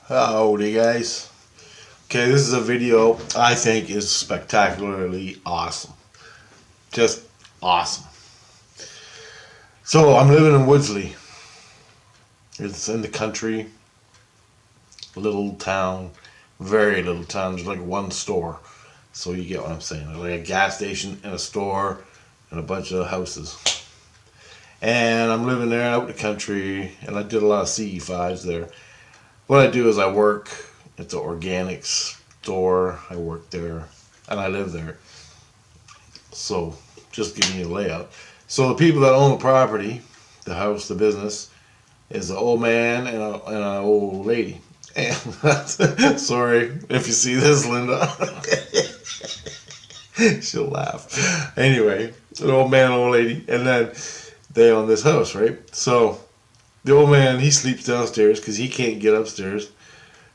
Howdy guys. Okay, this is a video I think is spectacularly awesome. Just awesome. So I'm living in Woodsley. It's in the country. Little town. Very little town. There's like one store. So you get what I'm saying. There's like a gas station and a store and a bunch of houses. And I'm living there out in the country, and I did a lot of CE5s there. What I do is I work at the organics store. I work there, and I live there. So, just giving you a layout. So the people that own the property, the house, the business, is an old man and an old lady. And sorry if you see this, Linda. She'll laugh. Anyway, an old man, old lady, and then they own this house, right? So the old man, he sleeps downstairs because he can't get upstairs,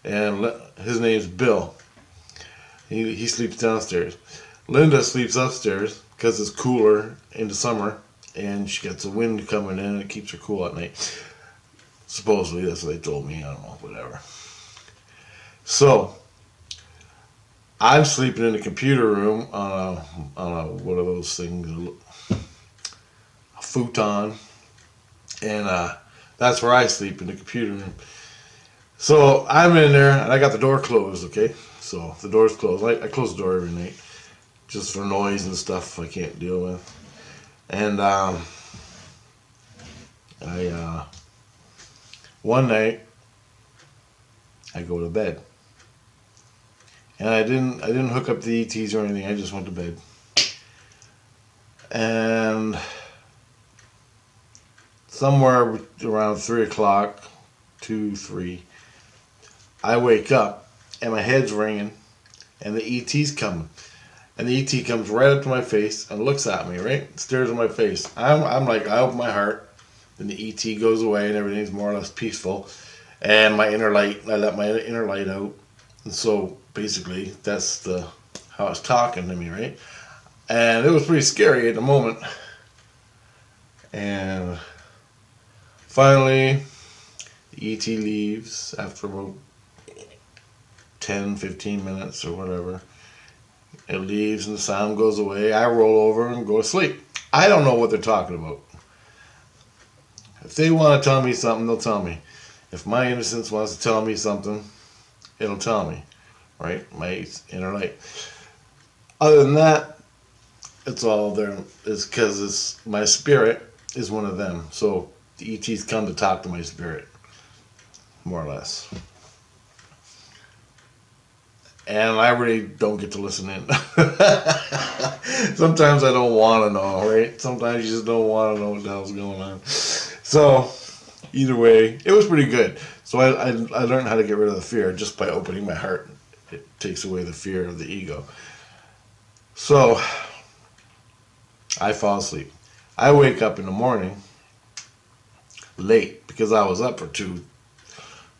and his name's Bill. He sleeps downstairs. Linda sleeps upstairs because it's cooler in the summer, and she gets the wind coming in, and it keeps her cool at night. Supposedly, that's what they told me. I don't know, whatever. So I'm sleeping in the computer room on a what are those things? A futon, and that's where I sleep, in the computer room. So I'm in there, and I got the door closed, okay? So the door's closed. I close the door every night, just for noise and stuff I can't deal with. And one night, I go to bed. And I didn't hook up the ETs or anything, I just went to bed. And somewhere around 3 o'clock, 2, 3, I wake up and my head's ringing and the ET's coming. And the ET comes right up to my face and looks at me, right? Stares at my face. I'm like, I open my heart, and the ET goes away and everything's more or less peaceful. And my inner light, I let my inner light out. And so basically that's how it's talking to me, right? And it was pretty scary at the moment. And finally, the ET leaves after about 10, 15 minutes or whatever. It leaves and the sound goes away. I roll over and go to sleep. I don't know what they're talking about. If they want to tell me something, they'll tell me. If my innocence wants to tell me something, it'll tell me, right? My inner light. Other than that, it's all there. It's because my spirit is one of them. So the ETs come to talk to my spirit, more or less. And I really don't get to listen in. Sometimes I don't want to know, right? Sometimes you just don't want to know what the hell's going on. So either way, it was pretty good. So I learned how to get rid of the fear just by opening my heart. It takes away the fear of the ego. So I fall asleep. I wake up in the morning late because I was up for 2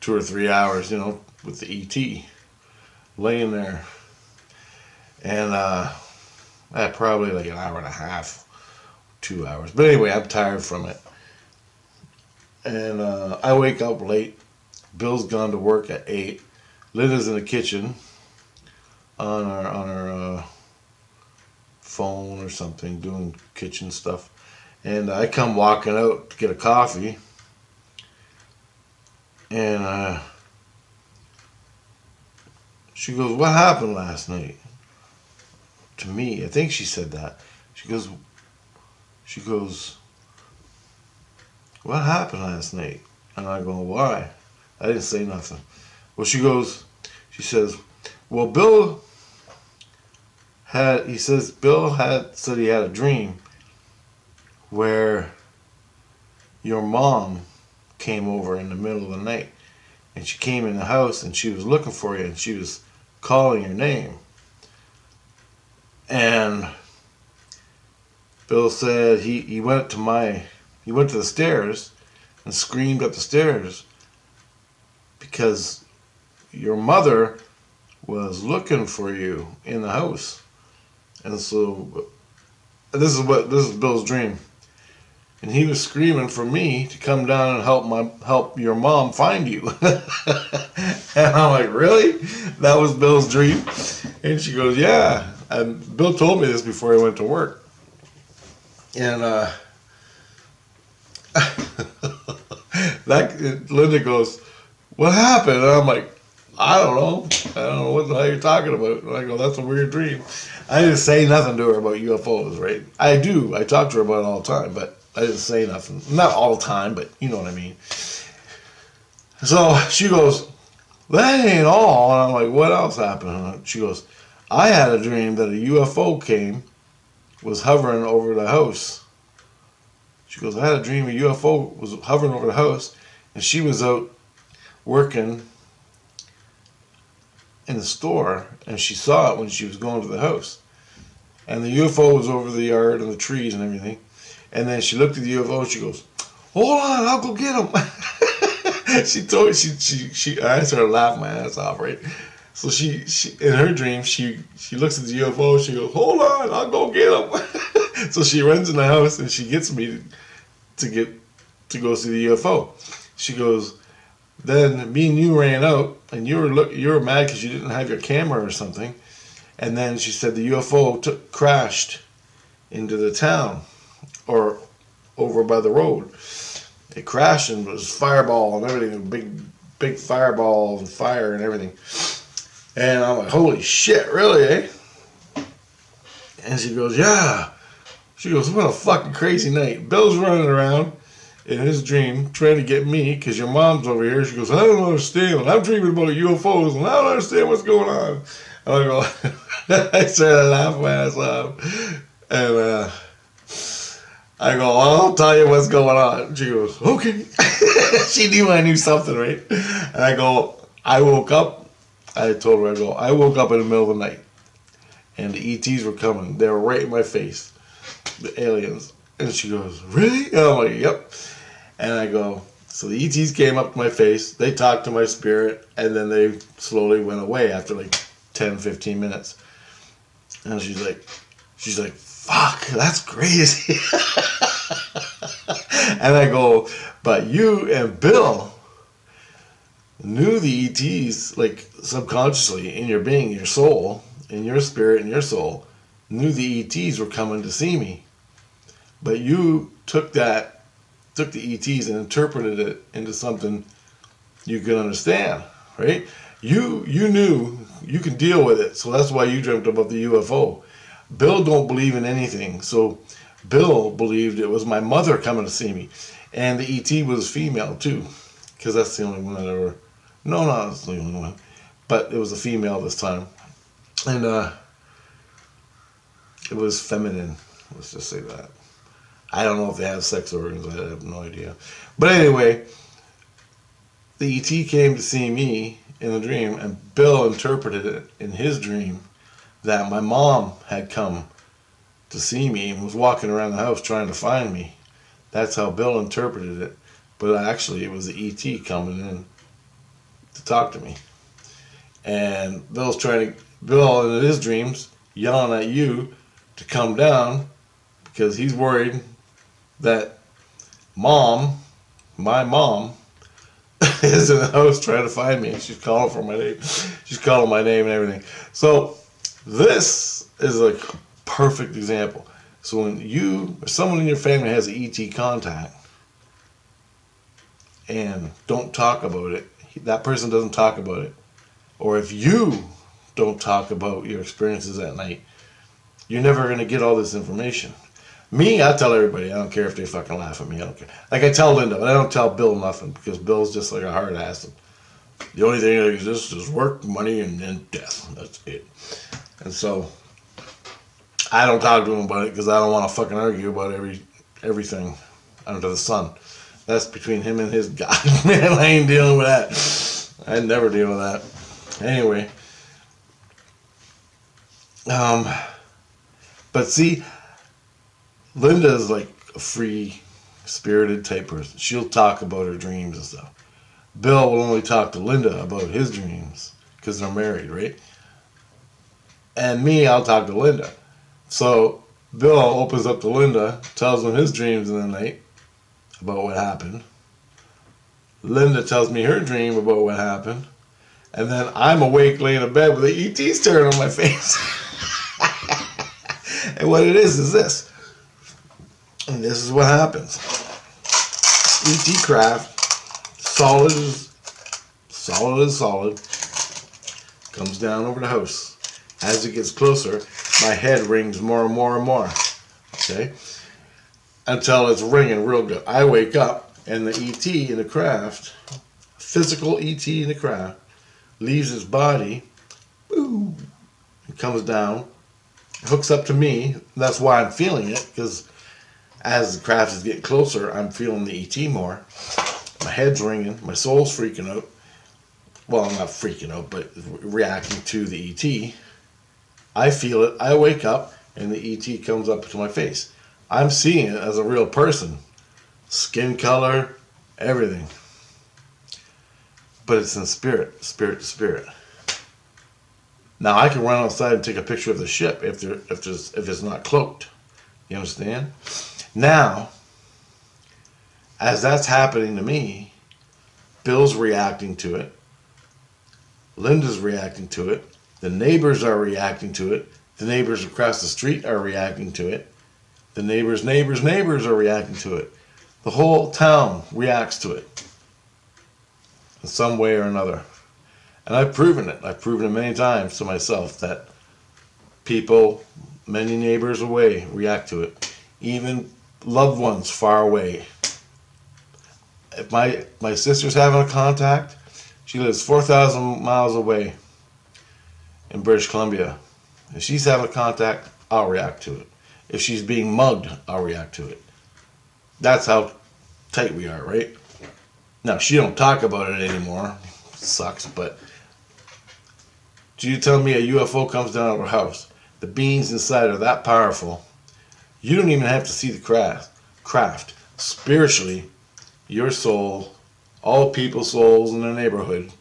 or 3 hours, with the ET laying there. And I had probably like an hour and a half, 2 hours. But anyway, I'm tired from it. And I wake up late. Bill's gone to work at 8. Linda's in the kitchen on her phone or something, doing kitchen stuff. And I come walking out to get a coffee. And she goes, "What happened last night?" To me, I think she said that. She goes, "What happened last night?" And I go, "Why?" I didn't say nothing. Well, she says, "Well, Bill said he had a dream where your mom came over in the middle of the night, and she came in the house and she was looking for you and she was calling your name." And Bill said he went to the stairs and screamed up the stairs because your mother was looking for you in the house. And so this is Bill's dream. And he was screaming for me to come down and help your mom find you. And I'm like, really? That was Bill's dream? And she goes, yeah. And Bill told me this before he went to work. And Linda goes, what happened? And I'm like, I don't know. I don't know what the hell you're talking about. And I go, that's a weird dream. I didn't say nothing to her about UFOs, right? I do. I talk to her about it all the time, but I didn't say nothing. Not all the time, but you know what I mean. So she goes, that ain't all. And I'm like, what else happened? She goes, I had a dream that a UFO was hovering over the house. She goes, I had a dream a UFO was hovering over the house, and she was out working in the store, and she saw it when she was going to the house. And the UFO was over the yard and the trees and everything. And then she looked at the UFO and she goes, hold on, I'll go get him. I started laughing my ass off, right? So she in her dream, she looks at the UFO and she goes, hold on, I'll go get him. So she runs in the house and she gets me to go see the UFO. She goes, then me and you ran out and you were mad because you didn't have your camera or something. And then she said the UFO crashed into the town or over by the road. It crashed and it was fireball and everything, big fireball and fire and everything. And I'm like, holy shit, really, eh? And she goes, yeah. She goes, what a fucking crazy night. Bill's running around in his dream trying to get me because your mom's over here. She goes, I don't understand. I'm dreaming about UFOs and I don't understand what's going on. And I go, I started laughing my ass off. And I go, I'll tell you what's going on. She goes, okay. She knew I knew something, right? And I go, I woke up. I told her, I woke up in the middle of the night. And the ETs were coming. They were right in my face. The aliens. And she goes, really? And I'm like, yep. And I go, so the ETs came up to my face. They talked to my spirit. And then they slowly went away after like 10, 15 minutes. And she's like, fuck, that's crazy. And I go, but you and Bill knew the ETs, like subconsciously in your being, your soul, in your spirit and your soul, knew the ETs were coming to see me. But you took the ETs and interpreted it into something you could understand, right? You knew you could deal with it, so that's why you dreamt about the UFO. Bill don't believe in anything, so Bill believed it was my mother coming to see me. And the ET was female too, because that's the only one that ever... No, that's the only one. But it was a female this time. And it was feminine, let's just say that. I don't know if they have sex organs, I have no idea. But anyway, the ET came to see me in the dream, and Bill interpreted it in his dream that my mom had come to see me and was walking around the house trying to find me. That's how Bill interpreted it. But actually, it was the ET coming in to talk to me. And Bill's Bill in his dreams, yelling at you to come down because he's worried that my mom, is in the house trying to find me. She's calling for my name. She's calling my name and everything. So this is a perfect example. So when you or someone in your family has an ET contact and don't talk about it, that person doesn't talk about it. Or if you don't talk about your experiences at night, you're never going to get all this information. Me, I tell everybody. I don't care if they fucking laugh at me. I don't care. Like I tell Linda, but I don't tell Bill nothing because Bill's just like a hard ass. The only thing that exists is work, money, and then death. That's it. And so I don't talk to him about it because I don't want to fucking argue about everything under the sun. That's between him and his God. Man, I ain't dealing with that. I never deal with that. Anyway. But see, Linda's like a free-spirited type person. She'll talk about her dreams and stuff. Bill will only talk to Linda about his dreams because they're married, right? And me, I'll talk to Linda. So Bill opens up to Linda, tells him his dreams in the night about what happened. Linda tells me her dream about what happened. And then I'm awake laying in bed with the ET staring on my face. And what it is this. And this is what happens. ET craft, solid as solid, comes down over the house. As it gets closer, my head rings more and more and more. Okay? Until it's ringing real good. I wake up and the ET in the craft, physical ET in the craft, leaves his body, boom, it comes down, hooks up to me. That's why I'm feeling it, because as the craft is getting closer, I'm feeling the ET more. My head's ringing, my soul's freaking out. Well, I'm not freaking out, but reacting to the ET. I feel it, I wake up, and the ET comes up to my face. I'm seeing it as a real person. Skin color, everything. But it's in spirit to spirit. Now I can run outside and take a picture of the ship if it's not cloaked. You understand? Now, as that's happening to me, Bill's reacting to it. Linda's reacting to it. The neighbors are reacting to it. The neighbors across the street are reacting to it. The neighbors' are reacting to it. The whole town reacts to it in some way or another. And I've proven it. I've proven it many times to myself that people, many neighbors away, react to it. Even loved ones far away. If my sister's having a contact, she lives 4,000 miles away in British Columbia. If she's having a contact, I'll react to it. If she's being mugged, I'll react to it. That's how tight we are, right? Now, she don't talk about it anymore. It sucks, but do you tell me a UFO comes down our house? The beings inside are that powerful. You don't even have to see the craft. Spiritually, your soul, all people's souls in their neighborhood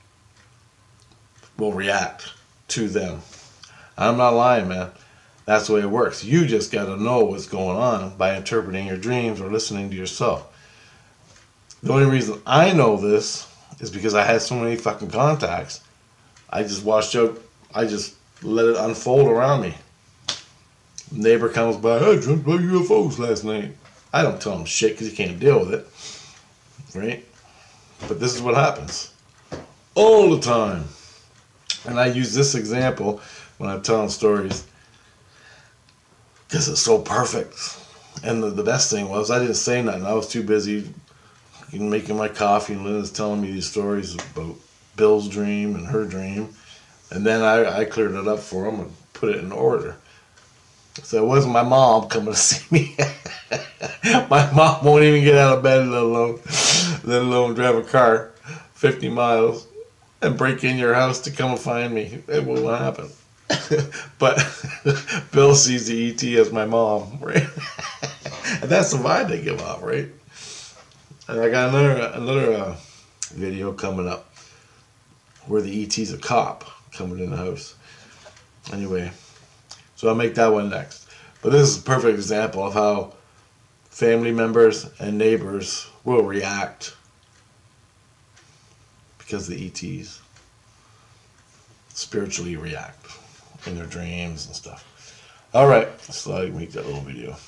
will react to them. I'm not lying, man. That's the way it works. You just got to know what's going on by interpreting your dreams or listening to yourself. The only reason I know this is because I had so many fucking contacts. I just watched out. I just let it unfold around me. Neighbor comes by, I dreamt about UFOs last night. I don't tell him shit because he can't deal with it. Right? But this is what happens. All the time. And I use this example when I'm telling stories because it's so perfect. And the best thing was I didn't say nothing. I was too busy making my coffee, and Linda's telling me these stories about Bill's dream and her dream. And then I cleared it up for them and put it in order. So it wasn't my mom coming to see me. My mom won't even get out of bed, let alone drive a car 50 miles and break in your house to come and find me. It won't happen. But Bill sees the ET as my mom, right? And that's the vibe they give off, right? And I got another video coming up where the ET's a cop coming in the house. Anyway, so I'll make that one next. But this is a perfect example of how family members and neighbors will react because the ETs spiritually react in their dreams and stuff. All right, so I make that little video.